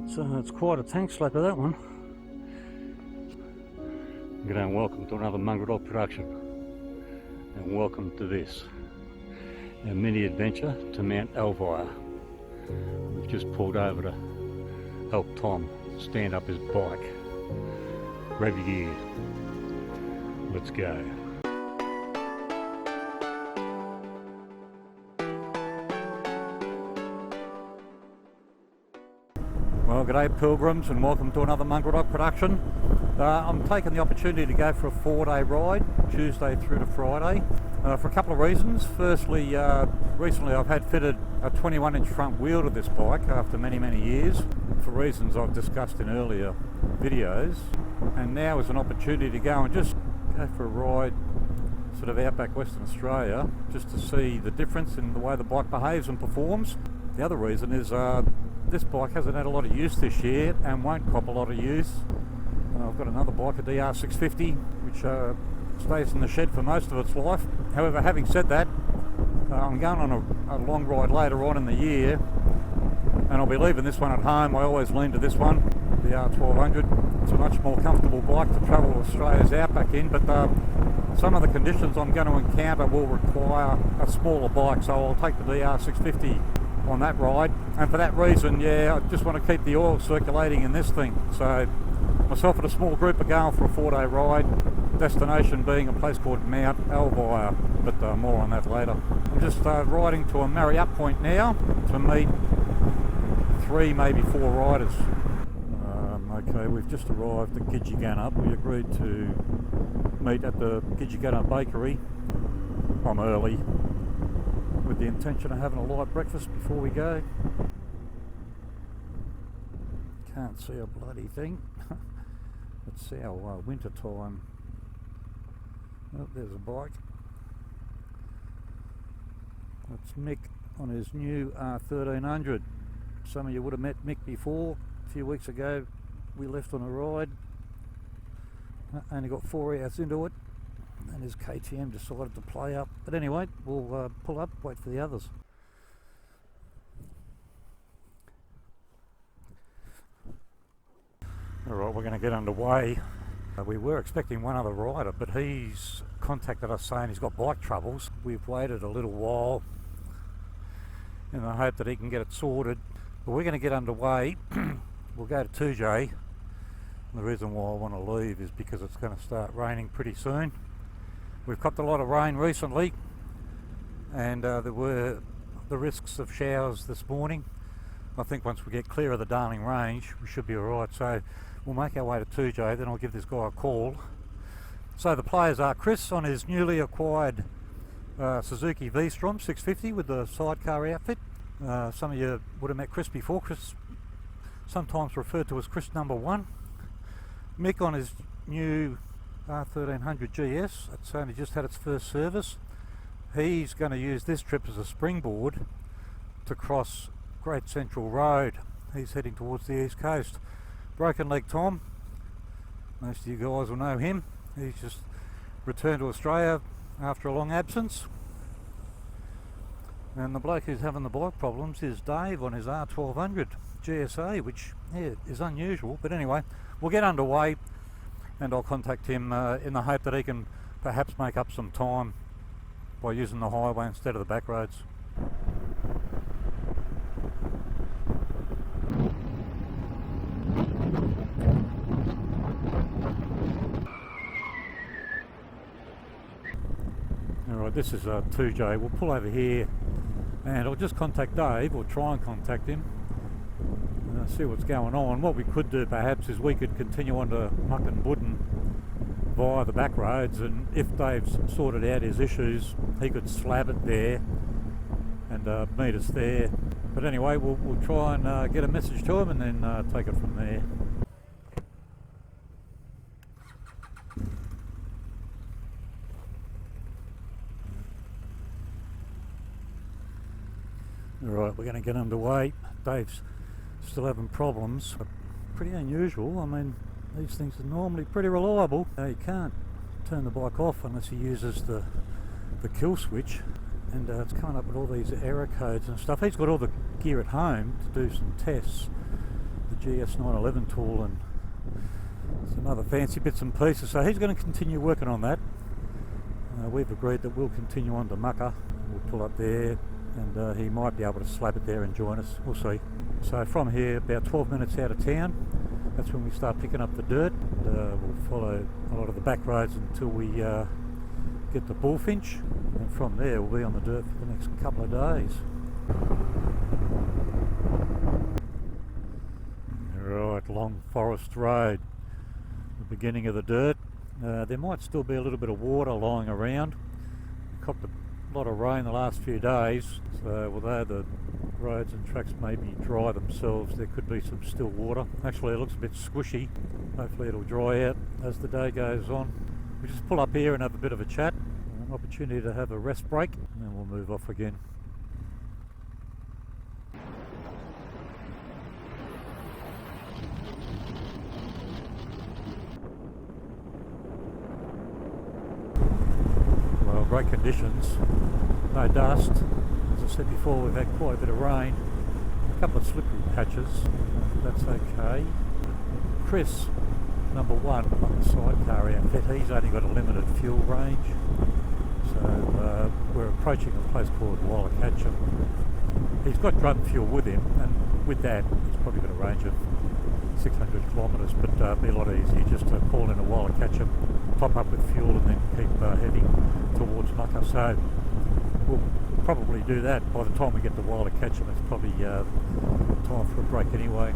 It's quite a tank slapper, that one. G'day and welcome to another Mongrel Dog production, and welcome to this, our mini adventure to Mount Elvire. We've just pulled over to help Tom stand up his bike. Grab your gear, let's go. Well, g'day pilgrims, and welcome to another Mongrel Dog production. I'm taking the opportunity to go for a 4-day ride, Tuesday through to Friday, for a couple of reasons. Firstly, recently I've had fitted a 21-inch front wheel to this bike after many years, for reasons I've discussed in earlier videos. And now is an opportunity to go and just go for a ride, sort of Outback Western Australia, just to see the difference in the way the bike behaves and performs. The other reason is this bike hasn't had a lot of use this year and won't cop a lot of use. I've got another bike, a DR650, which stays in the shed for most of its life. However, having said that, I'm going on a long ride later on in the year, and I'll be leaving this one at home. I always lean to this one, the R1200. It's a much more comfortable bike to travel Australia's Outback in, but some of the conditions I'm going to encounter will require a smaller bike, so I'll take the DR650 on that ride. And for that reason, yeah, I just want to keep the oil circulating in this thing. So myself and a small group are going for a 4-day ride, destination being a place called Mount Elvire, but more on that later. I'm just riding to a marry up point now to meet 3, maybe 4 riders. Okay, we've just arrived at Gidgegunnup. We agreed to meet at the Gidgegunnup bakery. I'm early, with the intention of having a light breakfast before we go. Can't see a bloody thing. It's our winter time. Oh, there's a bike. That's Mick on his new R1300. Some of you would have met Mick before. A few weeks ago we left on a ride. Only got 4 hours into it, and his KTM decided to play up. But anyway, we'll pull up, wait for the others. Alright, we're going to get underway. We were expecting one other rider, but he's contacted us saying he's got bike troubles. We've waited a little while in the hope that he can get it sorted. But we're going to get underway. We'll go to 2J. The reason why I want to leave is because it's going to start raining pretty soon. We've copped a lot of rain recently, and there were the risks of showers this morning. I think once we get clear of the Darling Range, we should be alright. So we'll make our way to 2J, then I'll give this guy a call. So the players are Chris on his newly acquired Suzuki V-Strom 650 with the Sidecar Outfit. Some of you would have met Chris before. Chris, sometimes referred to as Chris number 1. Mick on his new R1300 GS. It's only just had its first service. He's going to use this trip as a springboard to cross Great Central Road. He's heading towards the east coast. Broken Leg Tom, most of you guys will know him. He's just returned to Australia after a long absence. And the bloke who's having the bike problems is Dave on his R1200 GSA, which, yeah, is unusual. But anyway, we'll get underway, and I'll contact him in the hope that he can perhaps make up some time by using the highway instead of the back roads. Alright, this is 2J. We'll pull over here and I'll just contact Dave, or try and contact him, and see what's going on. What we could do perhaps is we could continue on to Muck and Budden via the back roads, and if Dave's sorted out his issues, he could slab it there and meet us there. But anyway, we'll try and get a message to him and then take it from there. Alright, we're going to get underway. Dave's still having problems. Pretty unusual. I mean, these things are normally pretty reliable. You can't turn the bike off unless he uses the kill switch, and it's coming up with all these error codes and stuff. He's got all the gear at home to do some tests. The GS 911 tool and some other fancy bits and pieces. So he's going to continue working on that. We've agreed that we'll continue on to Mucka. We'll pull up there and he might be able to slab it there and join us. We'll see. So from here, about 12 minutes out of town, that's when we start picking up the dirt. We'll follow a lot of the back roads until we get to Bullfinch, and from there we'll be on the dirt for the next couple of days. Right, Long Forest Road, the beginning of the dirt. There might still be a little bit of water lying around. We copped a lot of rain the last few days, so although the roads and tracks may be dry themselves, there could be some still water. Actually, it looks a bit squishy. Hopefully it'll dry out as the day goes on. We just pull up here and have a bit of a chat, an opportunity to have a rest break, and then we'll move off again. Well, great conditions, no dust. As I said before, we've had quite a bit of rain, a couple of slippery patches, that's okay. Chris, number one on the Sidecar Outfit, he's only got a limited fuel range, so we're approaching a place called Wallacatcham. He's got drum fuel with him, and with that he's probably got a range of 600 kilometres, but it'll be a lot easier just to call in a Wallacatcham, top up with fuel and then keep heading towards Mucka. So we'll probably do that. By the time we get to Wallacatcham, it's probably time for a break anyway.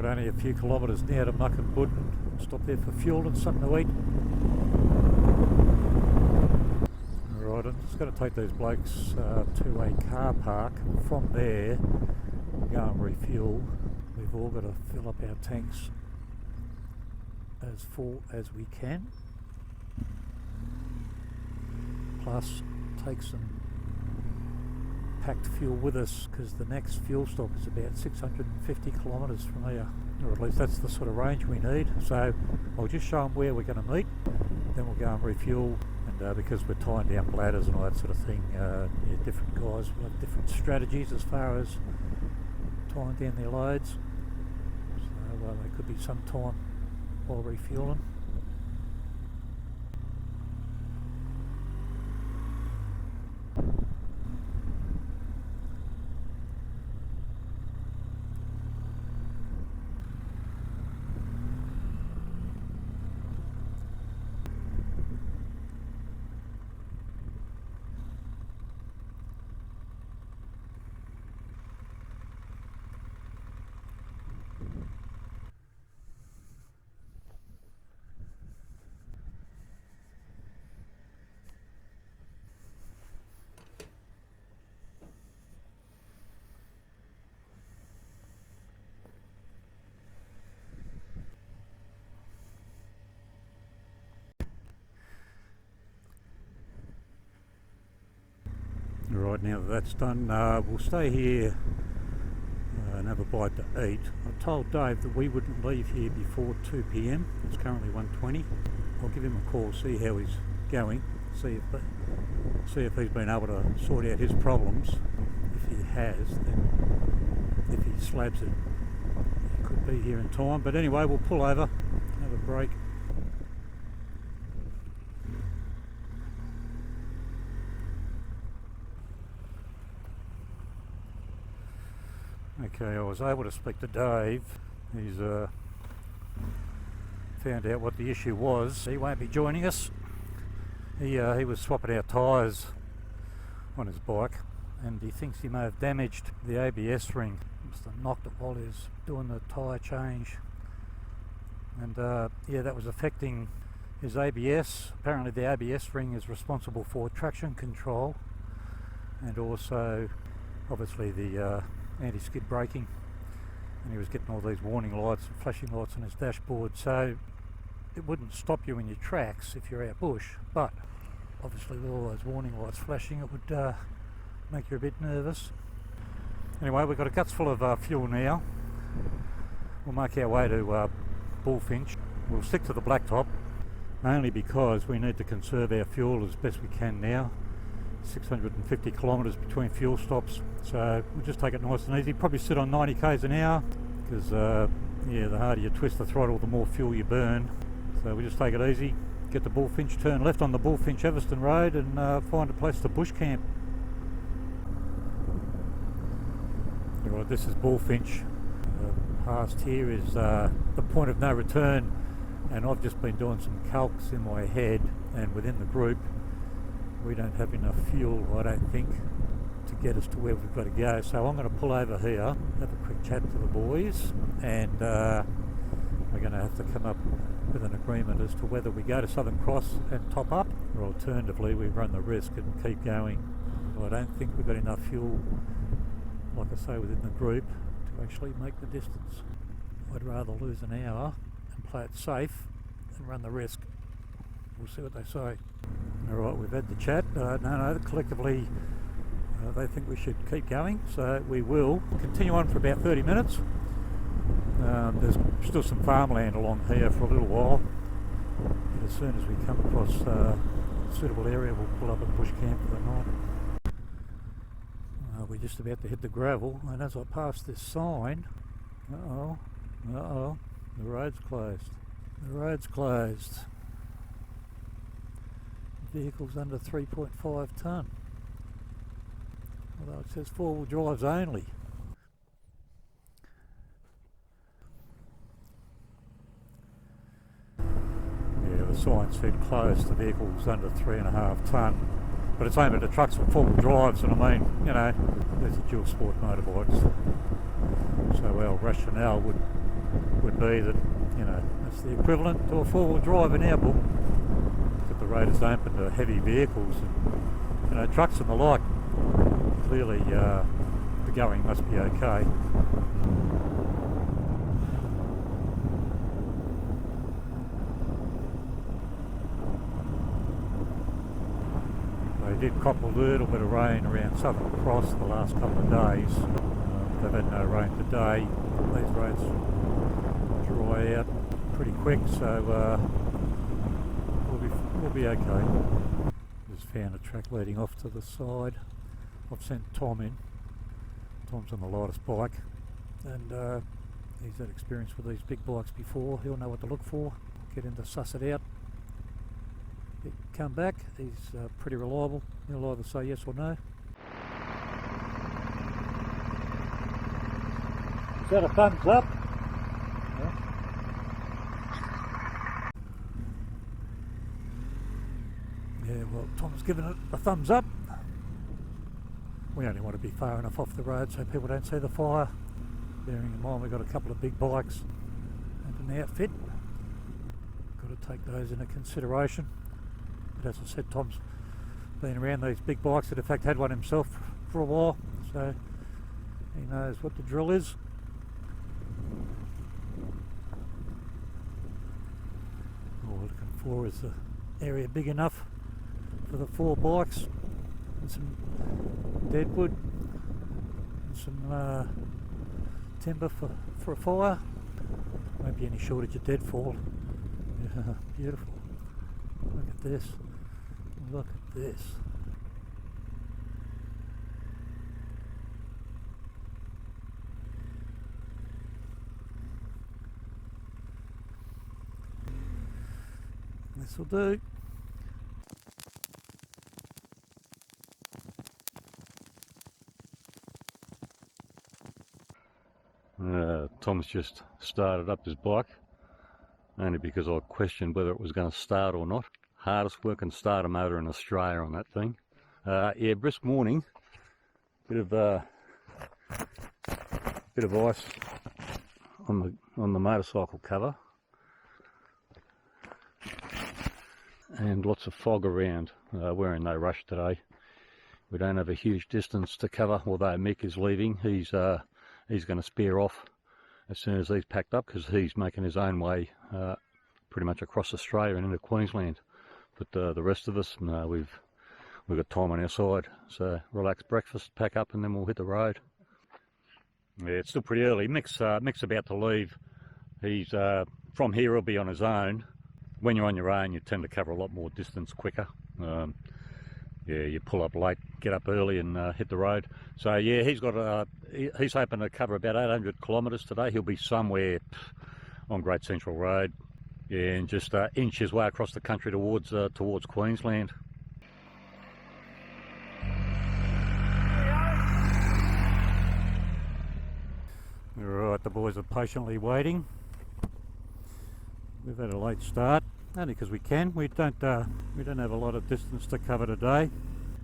Only a few kilometres now to Muck and Budden. Stop there for fuel and something to eat. Alright, I'm just going to take these blokes to a car park. From there, we'll go and refuel. We've all got to fill up our tanks as full as we can. Plus, take some packed fuel with us, because the next fuel stop is about 650 kilometres from here, or at least that's the sort of range we need. So I'll just show them where we're going to meet, then we'll go and refuel, and because we're tying down bladders and all that sort of thing, different guys will have different strategies as far as tying down their loads, so there could be some time while refueling. Right, now that that's done, we'll stay here and have a bite to eat. I told Dave that we wouldn't leave here before 2 p.m. It's currently 1:20. I'll give him a call, see how he's going, see if he's been able to sort out his problems. If he has, then if he slabs it, he could be here in time. But anyway, we'll pull over, have a break. Okay, I was able to speak to Dave. He's found out what the issue was. He won't be joining us. He was swapping out tyres on his bike, and he thinks he may have damaged the ABS ring. He must have knocked it while he was doing the tyre change, and yeah, that was affecting his ABS. Apparently the ABS ring is responsible for traction control and also obviously the anti-skid braking, and he was getting all these warning lights and flashing lights on his dashboard, so it wouldn't stop you in your tracks if you're out bush, but obviously with all those warning lights flashing it would make you a bit nervous. Anyway, we've got a guts full of fuel now. We'll make our way to Bullfinch. We'll stick to the blacktop only because we need to conserve our fuel as best we can now. 650 kilometres between fuel stops, so we'll just take it nice and easy. Probably sit on 90 k's an hour because yeah, the harder you twist the throttle the more fuel you burn. So we just take it easy, get to Bullfinch, turn left on the Bullfinch Everston Road and find a place to bush camp. Right, this is Bullfinch. Past here is the point of no return, and I've just been doing some calcs in my head, and within the group we don't have enough fuel, I don't think, to get us to where we've got to go. So I'm going to pull over here, have a quick chat to the boys, and we're going to have to come up with an agreement as to whether we go to Southern Cross and top up, or alternatively we run the risk and keep going. I don't think we've got enough fuel, like I say, within the group to actually make the distance. I'd rather lose an hour and play it safe and run the risk. We'll see what they say. Alright, we've had the chat. No, collectively they think we should keep going, so we will continue on for about 30 minutes. There's still some farmland along here for a little while, but as soon as we come across a suitable area we'll pull up at bush camp for the night. We're just about to hit the gravel, and as I pass this sign, the road's closed. The road's closed. Vehicles under 3.5 tonne. Although it says 4-wheel drives only. Yeah, the sign said closed to vehicles under 3.5 tonne. But it's aimed at the trucks with 4-wheel drives, and I mean, you know, there's a dual sport motorbikes. So our rationale would be that, you know, that's the equivalent to a 4-wheel drive in our book. That the road is open to heavy vehicles and, you know, trucks and the like. Clearly the going must be okay. They did cop a little bit of rain around Southern Cross the last couple of days. They've had no rain today. These roads dry out pretty quick, so we'll be okay. Just found a track leading off to the side. I've sent Tom in. Tom's on the lightest bike, and he's had experience with these big bikes before. He'll know what to look for. Get him to suss it out. Come back, he's pretty reliable. He'll either say yes or no. Is that a thumbs up? Yeah, well, Tom's given it a thumbs up. We only want to be far enough off the road so people don't see the fire. Bearing in mind we've got a couple of big bikes and an outfit. Got to take those into consideration. But as I said, Tom's been around these big bikes, and in fact had one himself for a while, so he knows what the drill is. All we're looking for is the area big enough for the 4 bikes, and some deadwood, and some timber for a fire. Won't be any shortage of deadfall. Yeah, beautiful. Look at this. Look at this. This'll do. Tom's just started up his bike, only because I questioned whether it was going to start or not. Hardest working starter motor in Australia on that thing. Yeah, brisk morning. Bit of ice on the motorcycle cover, and lots of fog around. We're in no rush today. We don't have a huge distance to cover, although Mick is leaving. He's going to spare off as soon as he's packed up, because he's making his own way pretty much across Australia and into Queensland. But the rest of us, no, we've got time on our side. So relax breakfast, pack up, and then we'll hit the road. Yeah, it's still pretty early. Mick's about to leave. He's from here, he'll be on his own. When you're on your own, you tend to cover a lot more distance quicker. Yeah, you pull up late, get up early, and hit the road. So yeah, he's hoping to cover about 800 kilometres today. He'll be somewhere on Great Central Road, yeah, and just inch his way across the country towards Queensland. Right, the boys are patiently waiting. We've had a late start, only because we can. We don't have a lot of distance to cover today,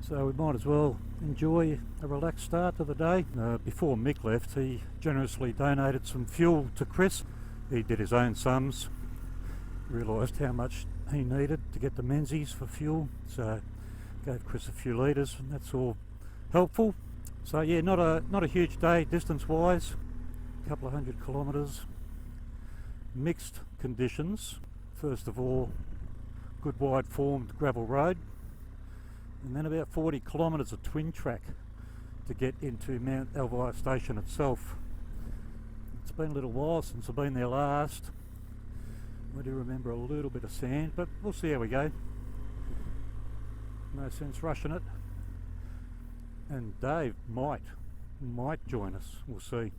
so we might as well enjoy a relaxed start to the day. Before Mick left, he generously donated some fuel to Chris. He did his own sums, realised how much he needed to get the Menzies for fuel, so gave Chris a few litres, and that's all helpful. So yeah, not a huge day distance-wise. A couple of 100 kilometres, mixed conditions. First of all, good wide formed gravel road, and then about 40 kilometres of twin track to get into Mount Elvire station itself. It's been a little while since I've been there last. I do remember a little bit of sand, but we'll see how we go. No sense rushing it. And Dave might join us, we'll see.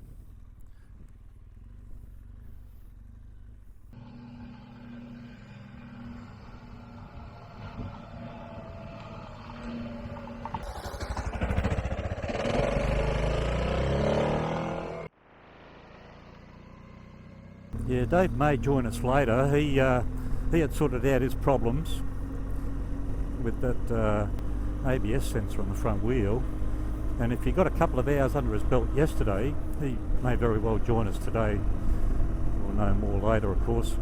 Yeah, Dave may join us later. He had sorted out his problems with that ABS sensor on the front wheel, and if he got a couple of hours under his belt yesterday, he may very well join us today. We'll know more later, of course.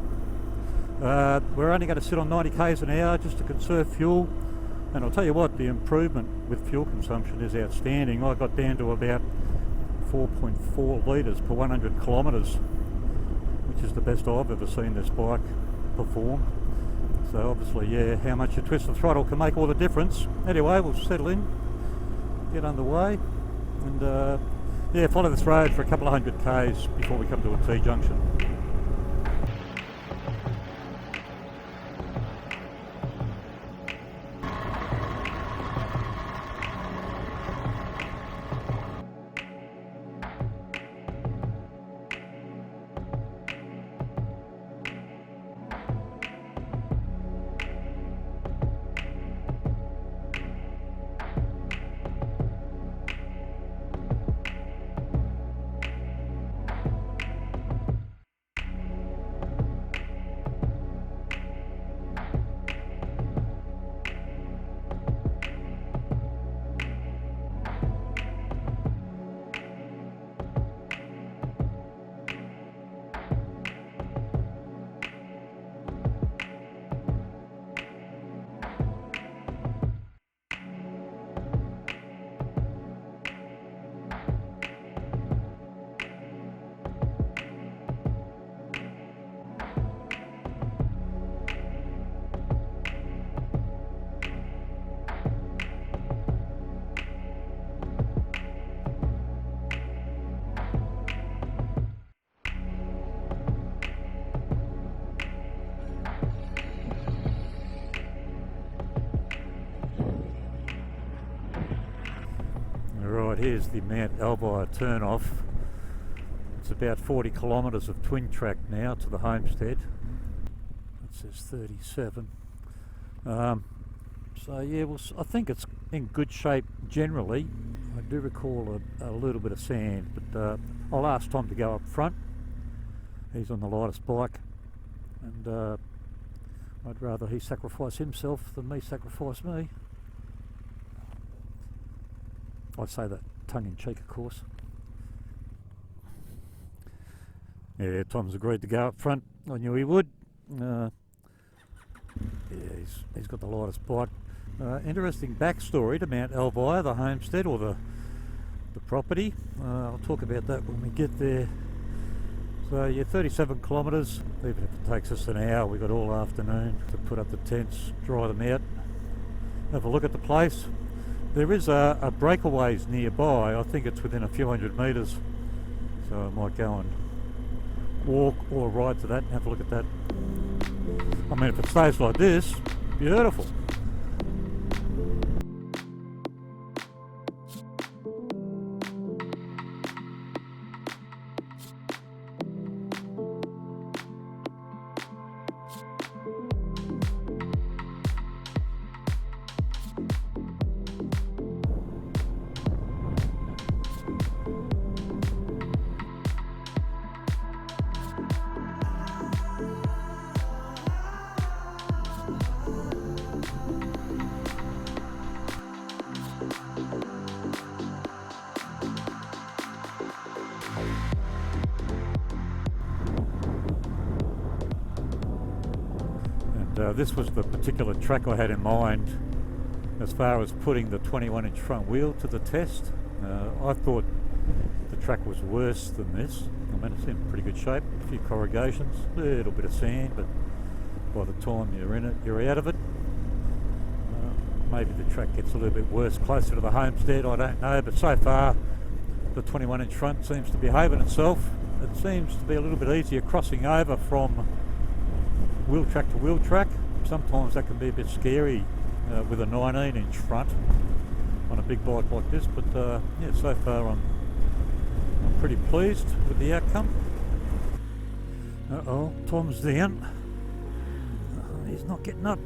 We're only going to sit on 90 k's an hour just to conserve fuel, and I'll tell you what, the improvement with fuel consumption is outstanding. I got down to about 4.4 litres per 100 kilometres, which is the best I've ever seen this bike perform. So obviously, yeah, how much you twist the throttle can make all the difference. Anyway, we'll settle in, get underway, and yeah, follow this road for a couple of 100 k's before we come to a T-junction. Right, here's the Mount Elvire turn-off. It's about 40 kilometres of twin track now to the homestead. It says 37. So yeah, I think it's in good shape generally. I do recall a little bit of sand, but I'll ask Tom to go up front. He's on the lightest bike, and I'd rather he sacrifice himself than me sacrifice me. I say that tongue-in-cheek, of course. Yeah, Tom's agreed to go up front. I knew he would. Yeah, he's got the lightest bike. Interesting backstory to Mount Elvire, the homestead or the property. I'll talk about that when we get there. So yeah, 37 kilometres, even if it takes us an hour, we've got all afternoon to put up the tents, dry them out, have a look at the place. There is a breakaways nearby. I think it's within a few hundred metres, so I might go and walk or ride to that and have a look at that. I mean, if it stays like this, beautiful. This was the particular track I had in mind as far as putting the 21-inch front wheel to the test. I thought the track was worse than this. I mean, it's in pretty good shape, a few corrugations, a little bit of sand, but by the time you're in it, you're out of it. Maybe the track gets a little bit worse closer to the homestead, I don't know, but so far the 21-inch front seems to be behaving itself. It seems to be a little bit easier crossing over from wheel track to wheel track. Sometimes that can be a bit scary with a 19-inch front on a big bike like this, but yeah, so far I'm pretty pleased with the outcome. Uh-oh, Tom's down. He's not getting up.